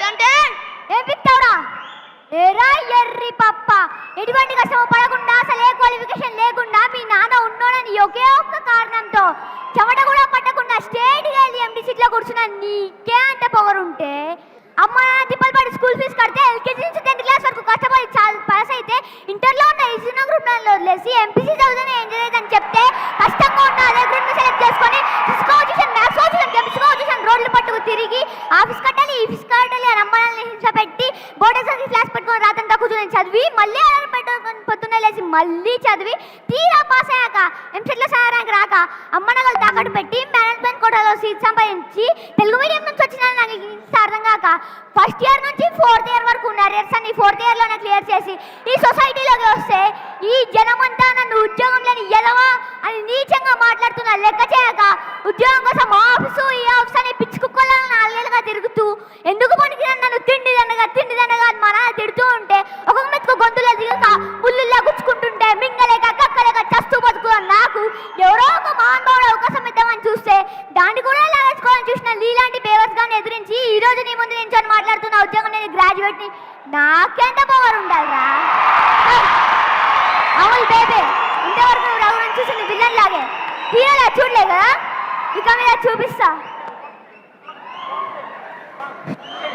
అంటే ఏం పిక్తావురా? ఏరా ఎర్రి పప్ప, ఎటువంటి కష్టం పడకుండా అసలు ఏ క్వాలిఫికేషన్ లేకుండా మీ నాన్న ఉన్నోడని ఒకే ఒక్క కారణంతో చెమట కూడా పట్టకుండా స్టేట్కి వెళ్ళి ఎండి సీట్లో కూర్చున్నా నీకే అంత పొగరుంటే, అమ్మ తిప్పలు పడి స్కూల్ ఫీజు కడితే ఎల్కేజీ నుంచి 10th క్లాస్ వరకు కష్టపడి పాస్ అయితే ఇంటర్లో ఉన్న ఈజీనో గ్రూప్ వదిలేసి ఎంపీసీ చదువుతానే ఎంజాయ్ అని చెప్తే కష్టంగా ఉన్న అదే గ్రూప్ని సెలెక్ట్ చేసుకొని physics tuition, maths tuition, chemistry tuition రోడ్లు పట్టుకు తిరిగి ఆఫీస్ కట్టాలి ఈ ఫీజు కట్టాలి అని అమ్మాయిని హింస పెట్టి బోర్డు ఎగ్జామ్కి క్లాస్ పెట్టుకొని రాత్రంతా కూర్చొని చదివి మళ్ళీ అలారం పెట్టుకొని పొద్దున్నే లేచి మళ్ళీ చదివి తీరా పాస్ అయ్యాక ఎంసెట్లో సారానికి రాక అమ్మ నగలు తాకట్టు పెట్టి మేనేజ్మెంట్ కోటాలో సీట్ సంపాదించి తెలుగు మీడియం నుంచి వచ్చిన నాకు ఇంకా అర్థం కాక ఫస్ట్ ఇయర్ నుంచి 4th ఇయర్ వరకు ఉన్న అరియర్స్ అన్ని 4th ఇయర్లోనే క్లియర్ చేసి ఈ సొసైటీలోకి వస్తే ఈ జనమంతా నన్ను ఉద్యోగం లేని ఎదవా అని నీచంగా మాట్లాడుతున్నా లెక్క చేయక ఉద్యోగం కోసం ఆఫీసు ఈ ఆఫీస్ అని పిచ్చి కుక్కలను 4 ఏళ్ళుగా తిరుగుతూ ఎందుకు పనికిరాను నన్ను తిండి దండగా అని మా నాన్న తిడుతూ ఉంటే ఒక్కొక్క మెతుకు గొంతులో దిగక పుల్లుల్లా గుచ్చుకుంటుంటే మింగలేక కక్కలేక చస్తూ బతుకు నాకు ఎవరో ఒక మానవుడు అవకాశం ఇద్దామని చూస్తే దాన్ని కూడా లాగేసుకోవాలని చూసిన నీలాంటి పేవర్స్ గాని ఎదిరించి ఈ రోజు నీ ముందు నించొని మాట్లాడుతున్న ఉద్యోగం నేను గ్రాడ్యుయేట్ ని నాకెంత పవర్ ఉండాలిరా? అవును బేబే, ఇంతవరకు నువ్వు రఘుని చూసింది విలన్ లాగే, హీరోలా చూడలే కదా, ఇక మీద చూపిస్తా.